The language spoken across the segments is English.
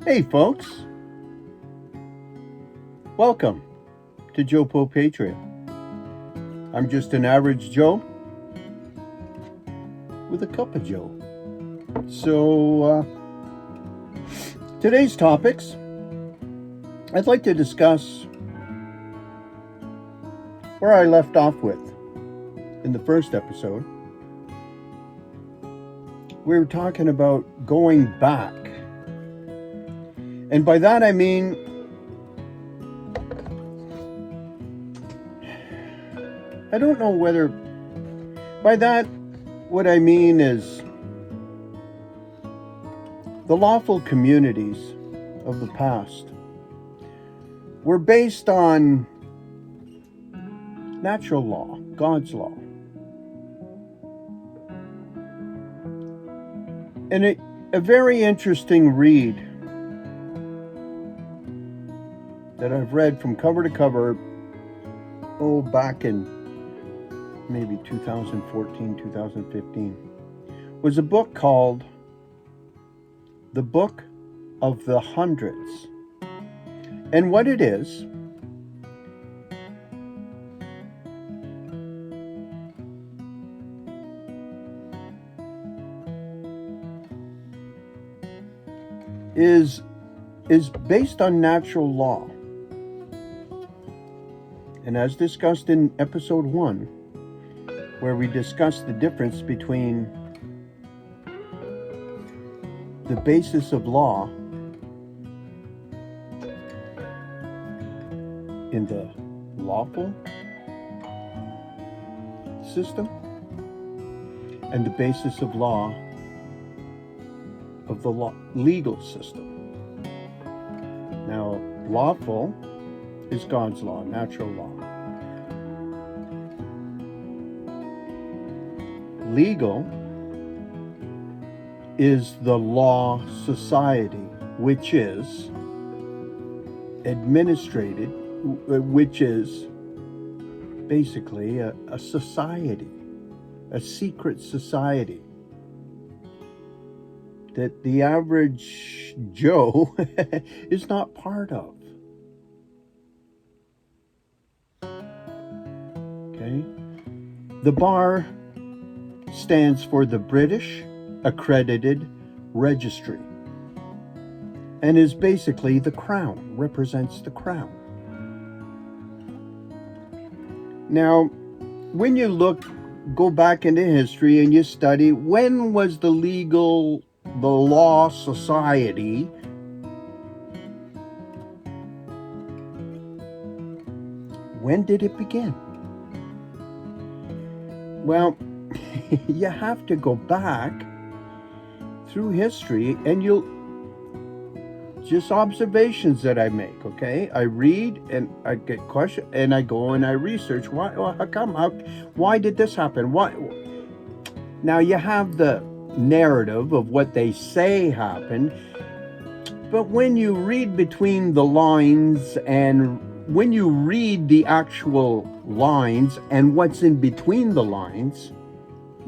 Hey folks, welcome to Joe Patriot. I'm just an average Joe with a cup of Joe. So today's topics, I'd like to discuss where I left off with in the first episode. We were talking about going back. And by that I mean I don't know whether by that what I mean is the lawful communities of the past were based on natural law, God's law. And a very interesting read that I've read from cover to cover, back in maybe 2014, 2015, was a book called The Book of the Hundreds. And what it is based on natural law. And as discussed in episode 1, where we discussed the difference between the basis of law in the lawful system and the basis of law of the legal system. Now, lawful is God's law, natural law. Legal is the law society, which is administrated, which is basically a society, a secret society that the average Joe is not part of. Okay? The bar stands for the British Accredited Registry and is basically the crown, represents the crown. Now, when you go back into history and you study, when was the law society when did it begin? Well, you have to go back through history, and just observations that I make, okay? I read and I get questions, and I go and I research. Why did this happen? Why? Now you have the narrative of what they say happened, but when you read between the lines and when you read the actual lines and what's in between the lines,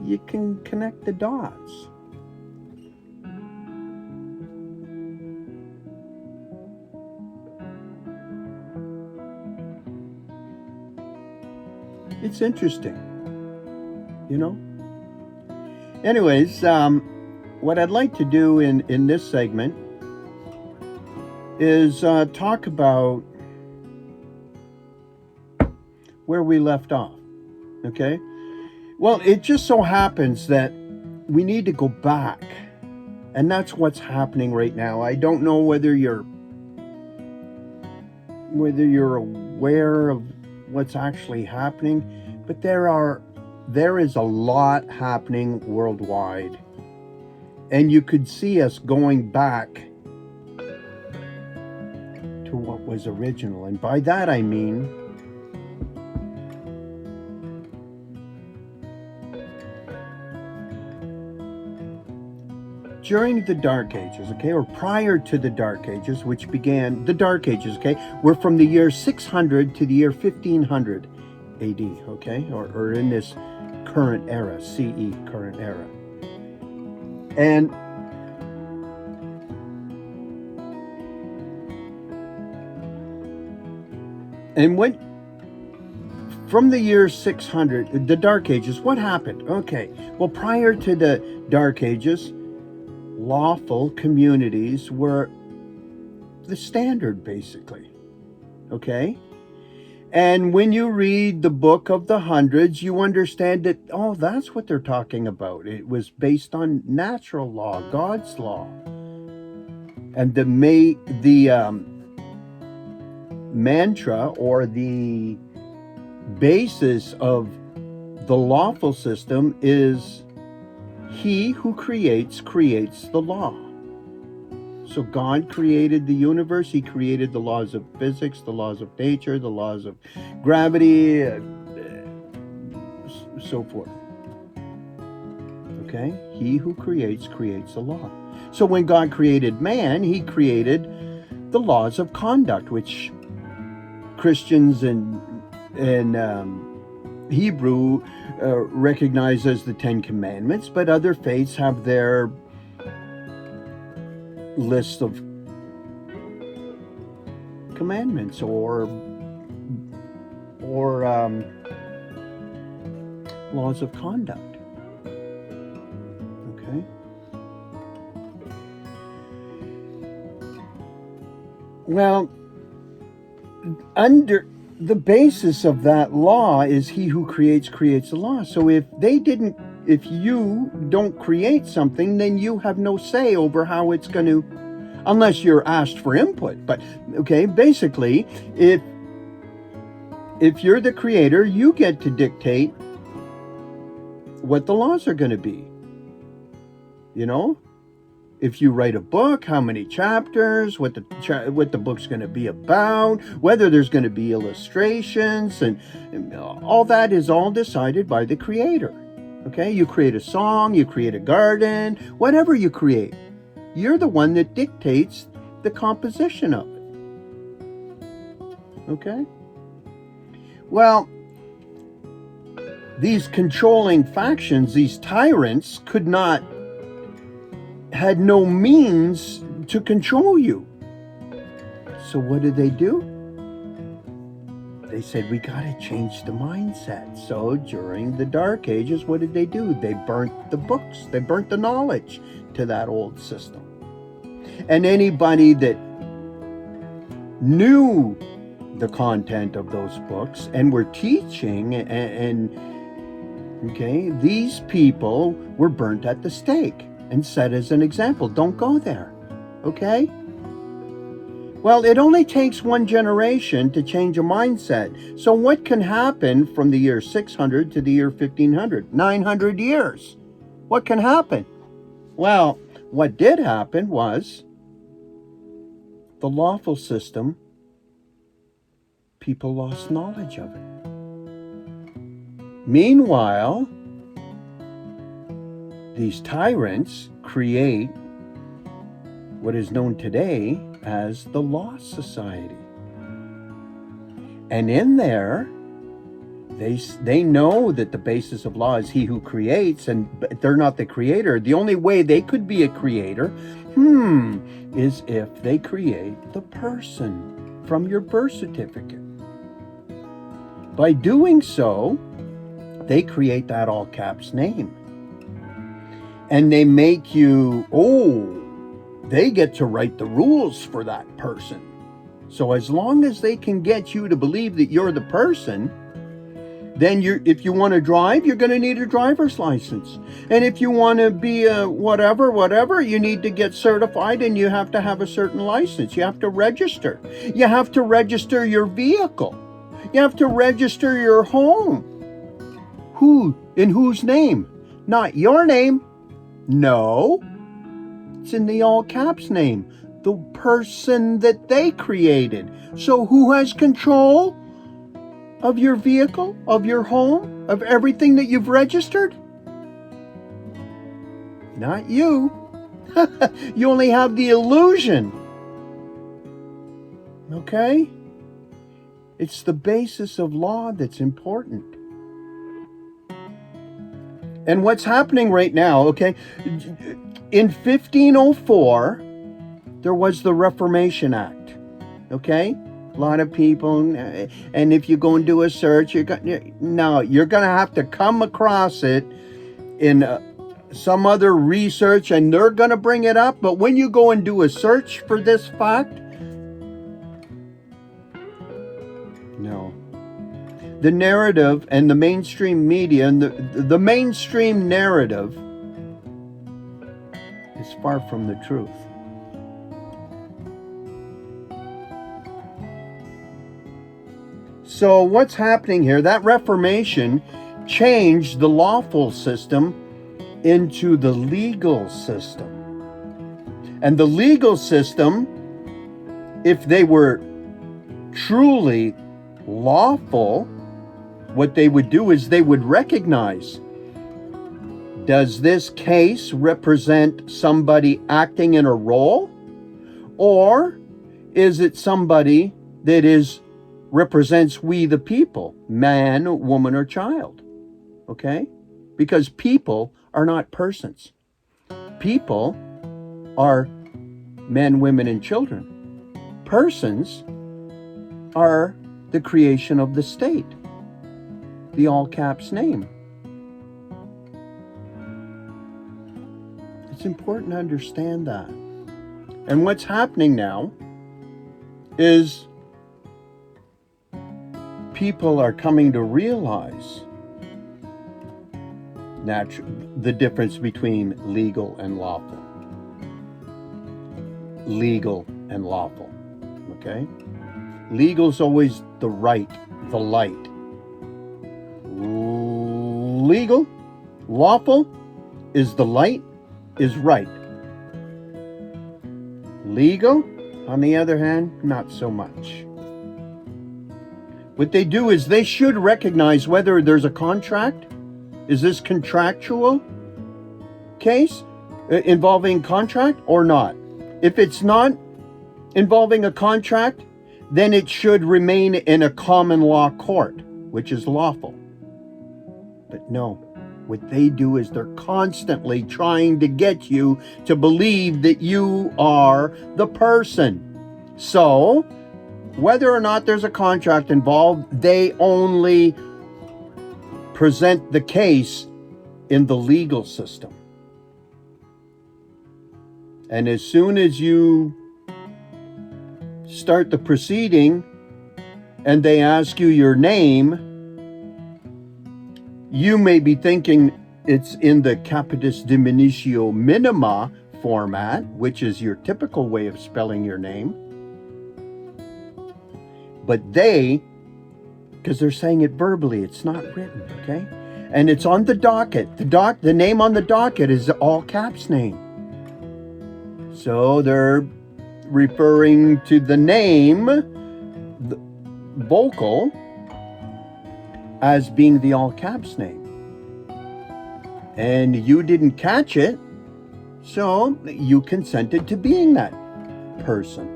you can connect the dots. It's interesting, you know? Anyways, what I'd like to do in this segment is talk about where we left off, okay? Well, it just so happens that we need to go back, and that's what's happening right now. I don't know whether you're aware of what's actually happening, but there is a lot happening worldwide, and you could see us going back to what was original. And by that I mean during the Dark Ages, okay, or prior to the Dark Ages, which began, the Dark Ages, okay, were from the year 600 to the year 1500 AD, okay, or in this current era, CE, current era. And And when, from the year 600, the Dark Ages, what happened? Okay, well, prior to the Dark Ages, lawful communities were the standard, basically. Okay? And when you read the book of the hundreds, you understand that, oh, that's what they're talking about. It was based on natural law, God's law. And the mantra, or the basis of the lawful system, is he who creates the law. So God created the universe. He created the laws of physics, the laws of nature, the laws of gravity, so forth. Okay? He who creates the law. So when God created man, he created the laws of conduct, which Christians and Hebrew recognize as the Ten Commandments, but other faiths have their list of commandments or laws of conduct. Okay? Well, under the basis of that law is he who creates the law. So if you don't create something, then you have no say over how it's going to, unless you're asked for input. But okay, basically, if you're the creator, you get to dictate what the laws are going to be. You know, if you write a book, how many chapters, what the book's going to be about, whether there's going to be illustrations, and all that is all decided by the creator. Okay, you create a song, you create a garden, whatever you create, you're the one that dictates the composition of it. Okay? Well, these controlling factions, these tyrants, had no means to control you. So what did they do? They said, we got to change the mindset. So during the Dark Ages, what did they do? They burnt the books. They burnt the knowledge to that old system. And anybody that knew the content of those books and were teaching, these people were burnt at the stake and set as an example. Don't go there. Okay? Well, it only takes one generation to change a mindset. So what can happen from the year 600 to the year 1500? 900 years. What can happen? Well, what did happen was the lawful system, people lost knowledge of it. Meanwhile, these tyrants create what is known today as the Lost Society. And in there, they know that the basis of law is he who creates, and they're not the creator. The only way they could be a creator, is if they create the person from your birth certificate. By doing so, they create that all caps name. And they make you, they get to write the rules for that person. So as long as they can get you to believe that you're the person, then if you want to drive, you're going to need a driver's license. And if you want to be a whatever, you need to get certified, and you have to have a certain license. You have to register. You have to register your vehicle. You have to register your home. In whose name? Not your name. No. It's in the all caps name. The person that they created. So who has control of your vehicle, of your home, of everything that you've registered? Not you. You only have the illusion. Okay? It's the basis of law that's important. And what's happening right now, okay? In 1504, there was the Reformation Act, okay? A lot of people, and if you go and do a search, you're going to have to come across it in some other research, and they're going to bring it up. But when you go and do a search for this fact, no. The narrative and the mainstream media and the mainstream narrative is far from the truth. So what's happening here? That Reformation changed the lawful system into the legal system. And the legal system, if they were truly lawful, what they would do is they would recognize, does this case represent somebody acting in a role? Or is it somebody that represents we the people, man, woman, or child? Okay? Because people are not persons. People are men, women, and children. Persons are the creation of the state, the all caps name. It's important to understand that. And what's happening now is people are coming to realize the difference between legal and lawful. Legal and lawful. Okay? Legal's always the right, the light. Legal, lawful is the light, is right. Legal, on the other hand, not so much. What they do is they should recognize whether there's a contract. Is this contractual case involving contract or not? If it's not involving a contract, then it should remain in a common law court, which is lawful. But no, what they do is they're constantly trying to get you to believe that you are the person. So, whether or not there's a contract involved, they only present the case in the legal system. And as soon as you start the proceeding and they ask you your name, you may be thinking it's in the capitis diminutio minima format, which is your typical way of spelling your name. But because they're saying it verbally, it's not written, okay? And it's on the docket. The name on the docket is the all caps name. So they're referring to the name, the vocal, as being the all caps name. And you didn't catch it, so you consented to being that person.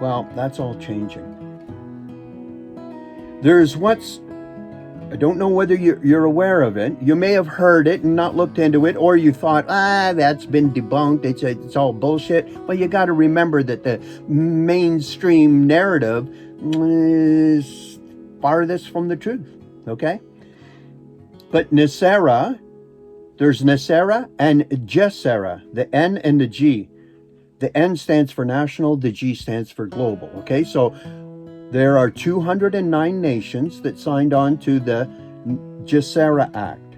Well, that's all changing. I don't know whether you're aware of it. You may have heard it and not looked into it, or you thought, that's been debunked. It's all bullshit. Well, you got to remember that the mainstream narrative is farthest from the truth, okay? But Nasera, there's Nasera and Gesera, the N and the G. The N stands for national, the G stands for global, okay? So there are 209 nations that signed on to the Gesera Act.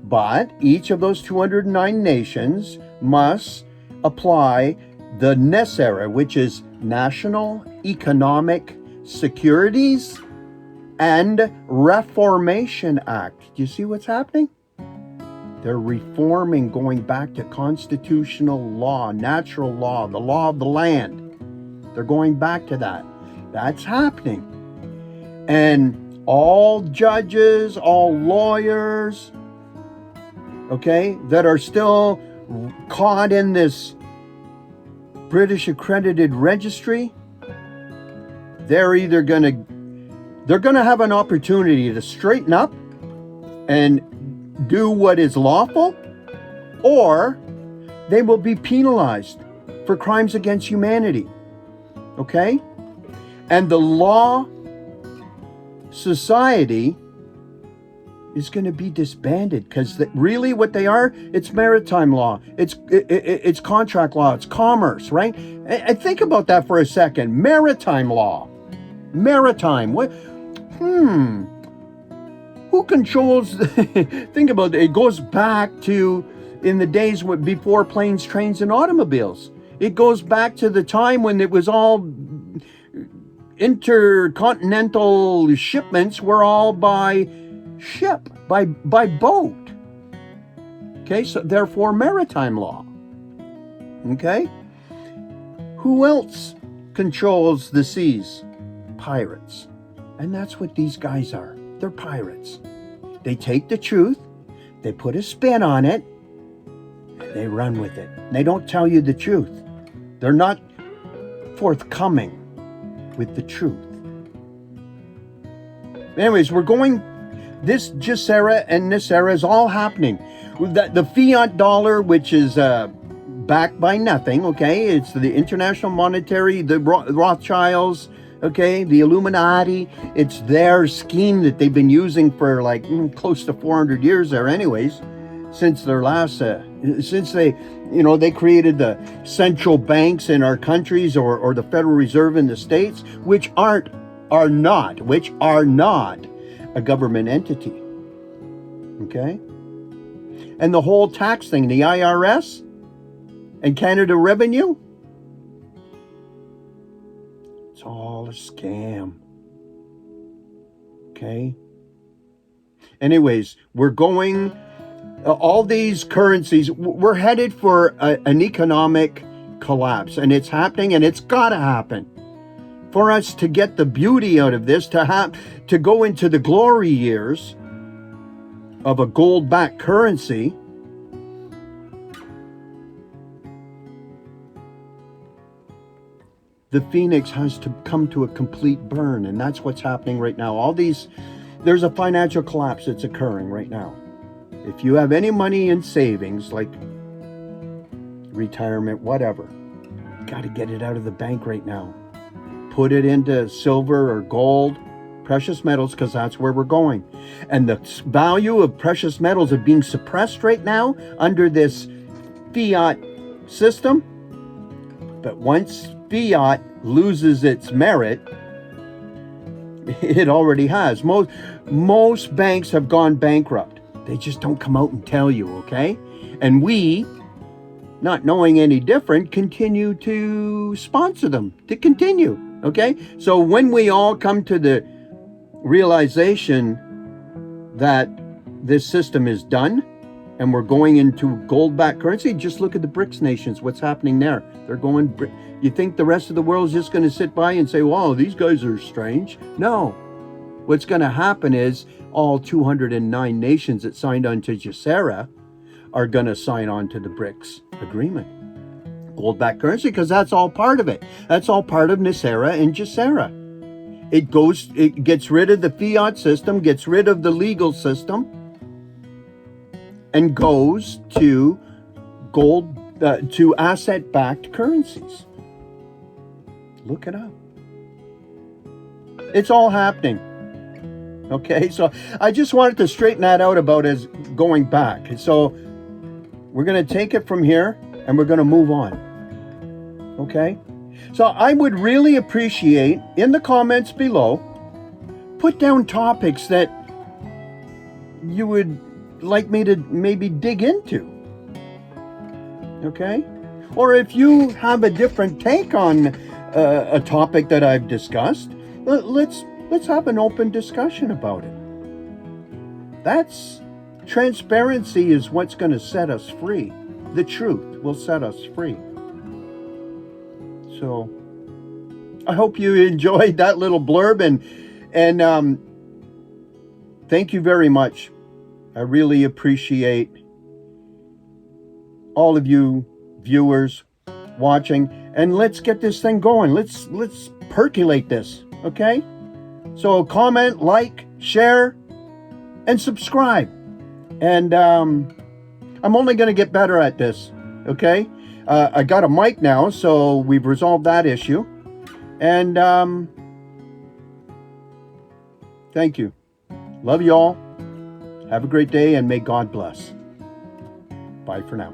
But each of those 209 nations must apply the Nasera, which is National Economic Securities and Reformation Act. Do you see what's happening? They're reforming, going back to constitutional law, natural law, the law of the land. They're going back to that. That's happening. And all judges, all lawyers, okay, that are still caught in this British accredited registry, they're going to have an opportunity to straighten up and do what is lawful, or they will be penalized for crimes against humanity. Okay? And the law society is going to be disbanded, because really what they are, it's maritime law, it's contract law, it's commerce, right? And think about that for a second. Maritime law. Maritime. What? Who controls? Think about it. It goes back to in the days before planes, trains, and automobiles. It goes back to the time when it was all intercontinental shipments were all by ship, by boat. Okay, so therefore maritime law. Okay? Who else controls the seas? Pirates. And that's what these guys are. They're pirates. They take the truth, they put a spin on it, and they run with it. They don't tell you the truth. They're not forthcoming with the truth. Anyways, we're going, this Gesera and Nisera is all happening. The fiat dollar, which is backed by nothing, okay? It's the international monetary, the Rothschilds, okay? The Illuminati. It's their scheme that they've been using for like close to 400 years there anyways, since their last, since they, they created the central banks in our countries or the Federal Reserve in the States, which are not a government entity, okay? And the whole tax thing, the IRS and Canada Revenue, it's all a scam, okay? Anyways, we're going, all these currencies, we're headed for an economic collapse, and it's happening, and it's got to happen. For us to get the beauty out of this, to go into the glory years of a gold-backed currency, the phoenix has to come to a complete burn, and that's what's happening right now. There's a financial collapse that's occurring right now. If you have any money in savings, like retirement, whatever, you got to get it out of the bank right now. Put it into silver or gold, precious metals, because that's where we're going. And the value of precious metals are being suppressed right now under this fiat system. But once fiat loses its merit, it already has. Most banks have gone bankrupt. They just don't come out and tell you, okay? And we, not knowing any different, continue to sponsor them, to continue, okay? So when we all come to the realization that this system is done and we're going into gold-backed currency, just look at the BRICS nations, what's happening there. They're going, you think the rest of the world is just going to sit by and say, wow, these guys are strange? No. What's going to happen is all 209 nations that signed on to Gesera are going to sign on to the BRICS agreement. Gold-backed currency, because that's all part of it. That's all part of Nisera and Gesera. It gets rid of the fiat system, gets rid of the legal system, and goes to to asset-backed currencies. Look it up. It's all happening. Okay, so I just wanted to straighten that out about as going back. So we're going to take it from here and we're going to move on. Okay? So I would really appreciate, in the comments below, put down topics that you would like me to maybe dig into. Okay? Or if you have a different take on a topic that I've discussed, let's have an open discussion about it. That's transparency is what's going to set us free. The truth will set us free. So I hope you enjoyed that little blurb, and thank you very much. I really appreciate all of you viewers watching, and let's get this thing going. Let's percolate this, okay? So comment, like, share, and subscribe. And I'm only going to get better at this, okay? I got a mic now, so we've resolved that issue. And thank you. Love you all. Have a great day, and may God bless. Bye for now.